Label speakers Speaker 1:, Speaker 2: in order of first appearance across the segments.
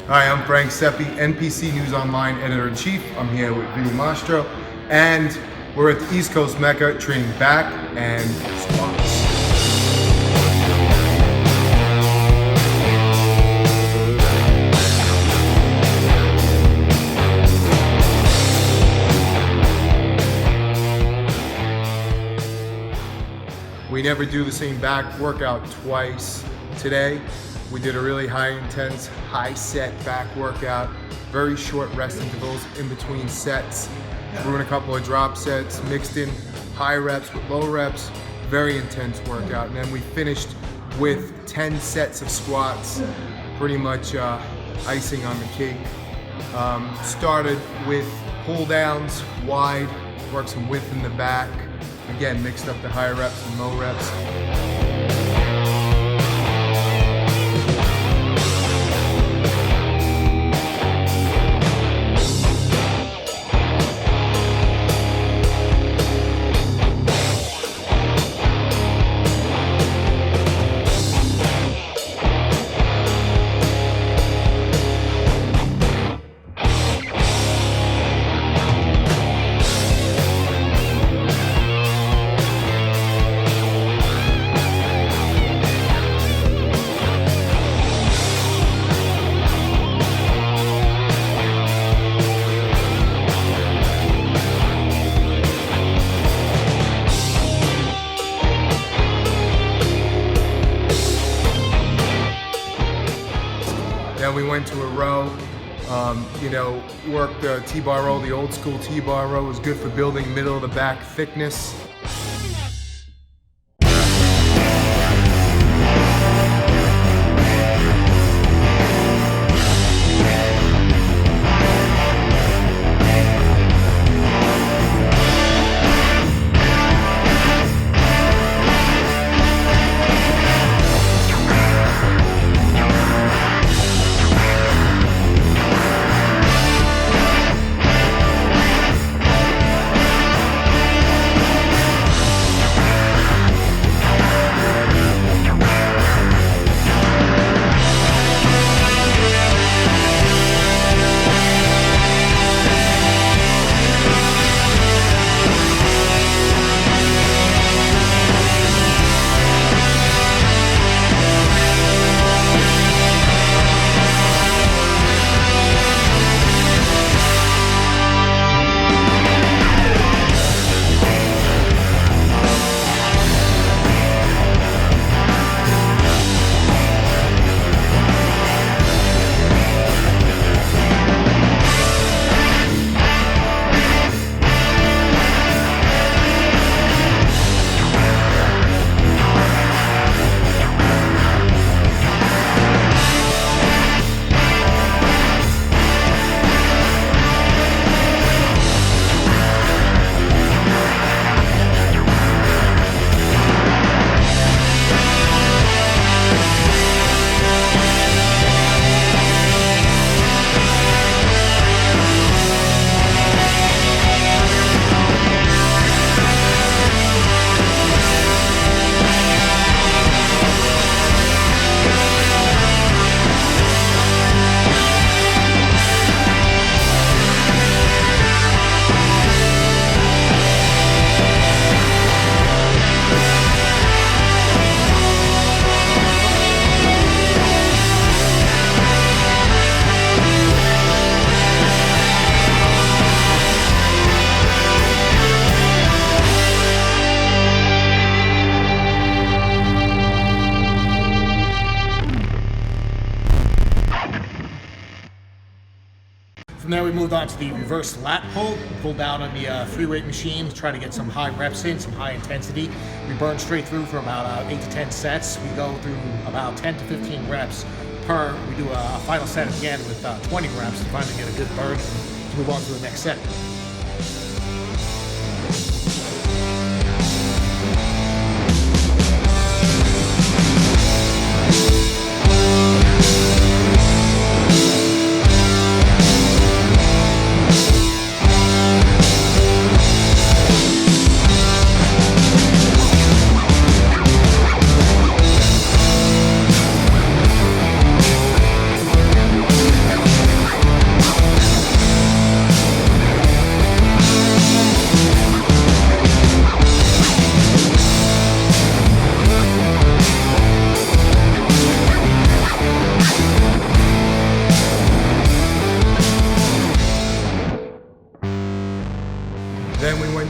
Speaker 1: Hi, I'm Frank Sepe, NPC News Online Editor-in-Chief. I'm here with Vinny Mastro, and we're at the East Coast Mecca training back and squats. We never do the same back workout twice. Today, we did a really high intense, high set back workout, very short rest intervals in between sets. Threw in a couple of drop sets, mixed in high reps with low reps, very intense workout. And then we finished with 10 sets of squats, pretty much icing on the cake. Started with pull downs, wide, worked some width in the back. Again, mixed up the high reps and low reps. Then we went to a row, worked the T-bar row. The old school T-bar row was good for building middle of the back thickness.
Speaker 2: From there, we moved on to the reverse lat pull. We pulled down on the free weight machine to try to get some high reps in, some high intensity. We burn straight through for about 8 to 10 sets. We go through about 10 to 15 reps per. We do a final set again with 20 reps to finally get a good burn and move on to the next set.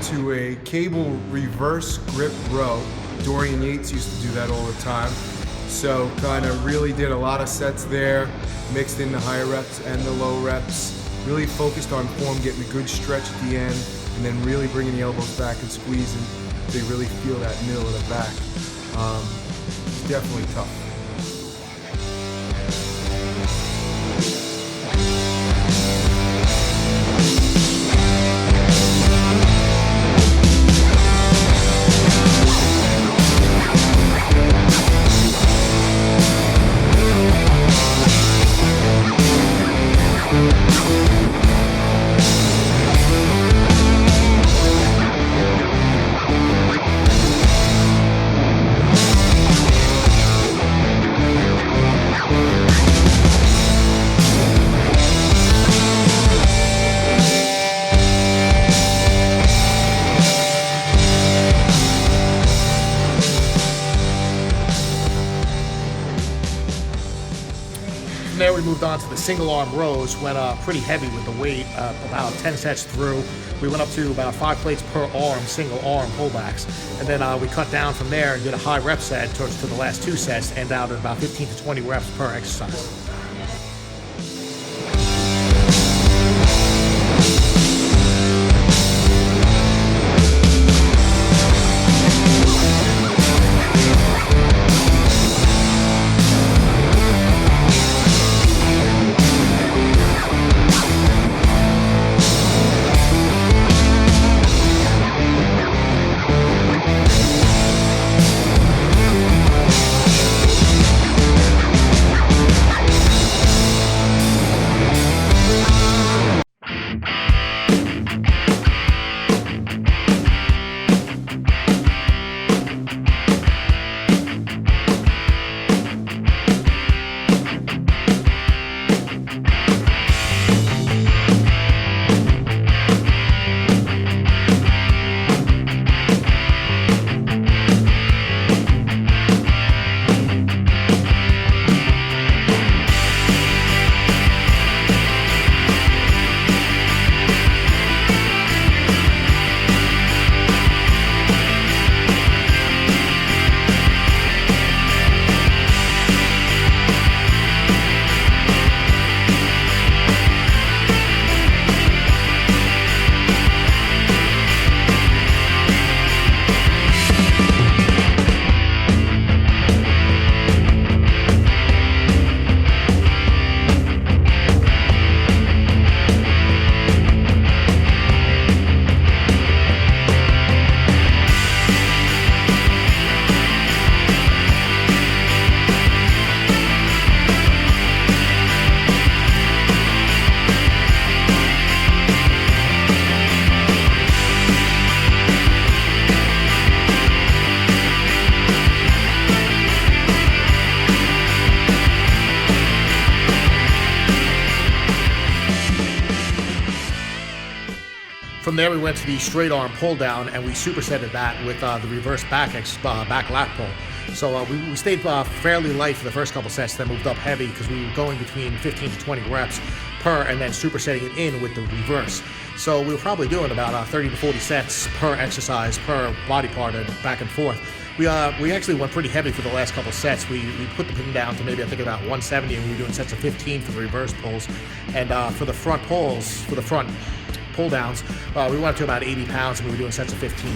Speaker 1: into a cable reverse grip row. Dorian Yates used to do that all the time. So kind of really did a lot of sets there, mixed in the higher reps and the low reps. Really focused on form, getting a good stretch at the end, and then really bringing the elbows back and squeezing. They really feel that middle of the back. It's definitely tough.
Speaker 2: There we moved on to the single arm rows, went pretty heavy with the weight, about 10 sets through. We went up to about 5 plates per arm, single arm pullbacks. And then we cut down from there and did a high rep set to the last 2 sets and out at about 15 to 20 reps per exercise. From there, we went to the straight arm pull down, and we supersetted that with the reverse back lat pull. So we stayed fairly light for the first couple sets, then moved up heavy because we were going between 15 to 20 reps per, and then supersetting it in with the reverse. So we were probably doing about 30 to 40 sets per exercise, per body part, and back and forth. We actually went pretty heavy for the last couple sets. We put the pin down to maybe I think about 170, and we were doing sets of 15 for the reverse pulls. And for the front pulls, for the front pull downs, we went up to about 80 pounds, and we were doing sets of 15.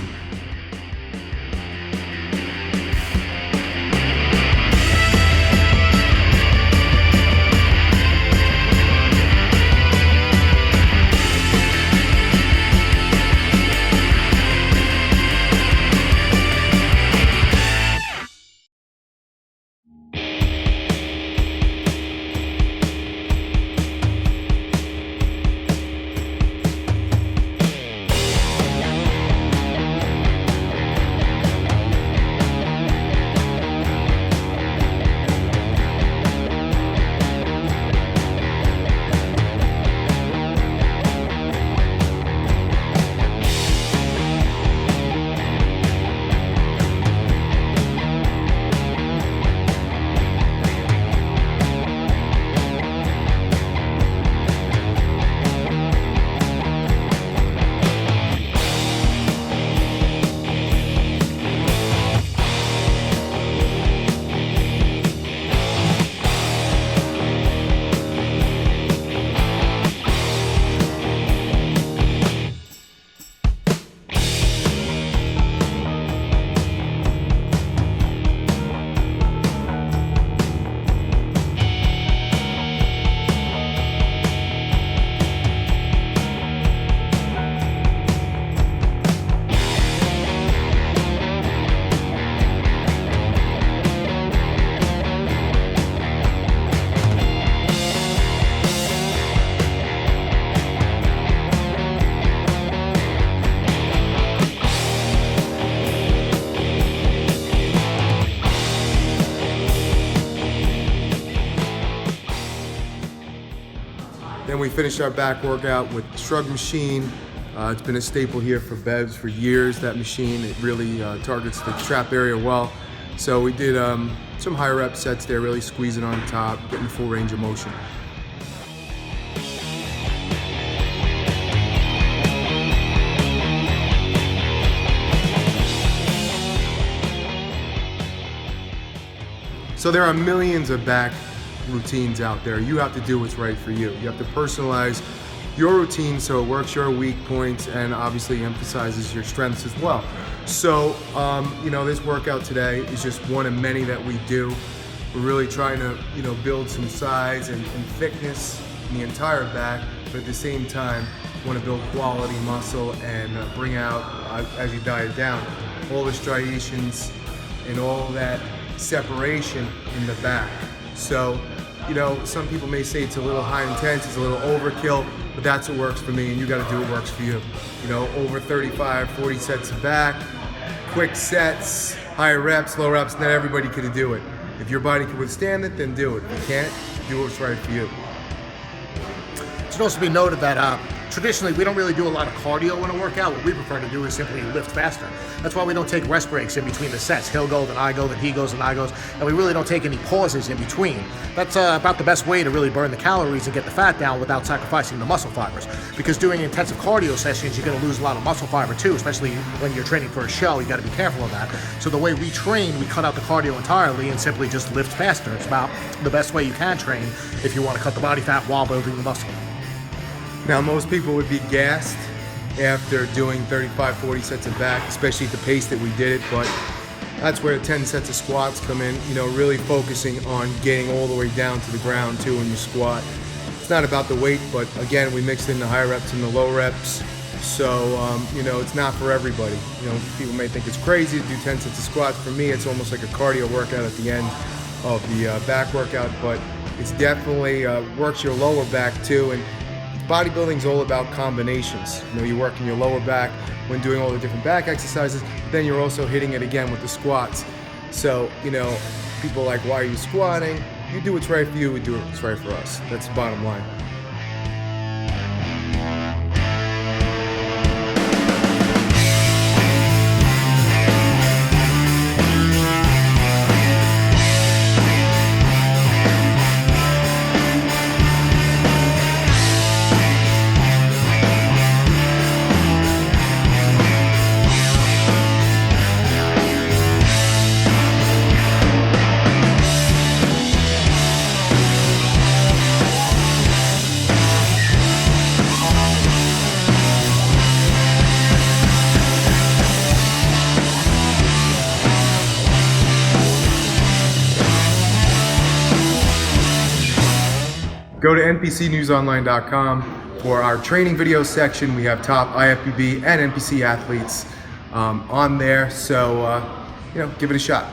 Speaker 1: Then we finished our back workout with Shrug Machine. It's been a staple here for Bevs for years, that machine. It really targets the trap area well. So we did some high rep sets there, really squeezing on top, getting full range of motion. So there are millions of back routines out there. You have to do what's right for you. You have to personalize your routine so it works your weak points and obviously emphasizes your strengths as well. So, this workout today is just one of many that we do. We're really trying to, build some size and thickness in the entire back, but at the same time, want to build quality muscle and bring out, as you diet down, all the striations and all that separation in the back. So, some people may say it's a little high intense, it's a little overkill, but that's what works for me, and you gotta do what works for you. Over 35, 40 sets of back, quick sets, high reps, low reps, not everybody can do it. If your body can withstand it, then do it. If you can't, do what's right for you.
Speaker 2: It should also be noted that traditionally we don't really do a lot of cardio in a workout. What we prefer to do is simply lift faster. That's why we don't take rest breaks in between the sets. He'll go, then I go, then he goes, then I goes, and we really don't take any pauses in between. That's about the best way to really burn the calories and get the fat down without sacrificing the muscle fibers. Because doing intensive cardio sessions, you're going to lose a lot of muscle fiber too, especially when you're training for a show. You got to be careful of that. So the way we train, we cut out the cardio entirely and simply just lift faster. It's about the best way you can train if you want to cut the body fat while building the muscle.
Speaker 1: Now, most people would be gassed after doing 35, 40 sets of back, especially at the pace that we did it, but that's where 10 sets of squats come in, really focusing on getting all the way down to the ground too when you squat. It's not about the weight, but again, we mixed in the high reps and the low reps, so, it's not for everybody. People may think it's crazy to do 10 sets of squats. For me, it's almost like a cardio workout at the end of the back workout, but it's definitely works your lower back too. And bodybuilding is all about combinations. You're working your lower back when doing all the different back exercises, but then you're also hitting it again with the squats. So, people are like, why are you squatting? You do what's right for you, we do what's right for us. That's the bottom line. Go to NPCNewsOnline.com for our training video section. We have top IFBB and NPC athletes on there, so give it a shot.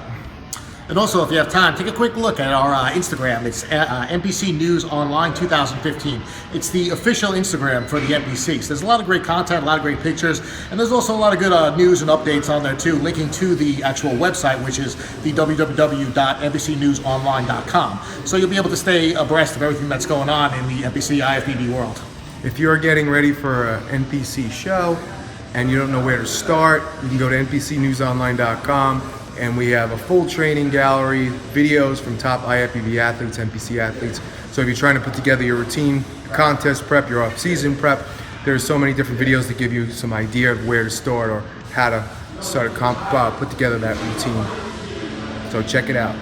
Speaker 2: And also, if you have time, take a quick look at our Instagram. It's NPC News Online 2015. It's the official Instagram for the NPC. So there's a lot of great content, a lot of great pictures, and there's also a lot of good news and updates on there too, linking to the actual website, which is the www.NPCNewsOnline.com. So you'll be able to stay abreast of everything that's going on in the NPC IFBB world.
Speaker 1: If you're getting ready for an NPC show and you don't know where to start, you can go to NPCNewsOnline.com. And we have a full training gallery, videos from top IFBB athletes, NPC athletes. So if you're trying to put together your routine, your contest prep, your off-season prep, there's so many different videos that give you some idea of where to start or how to start put together that routine. So check it out.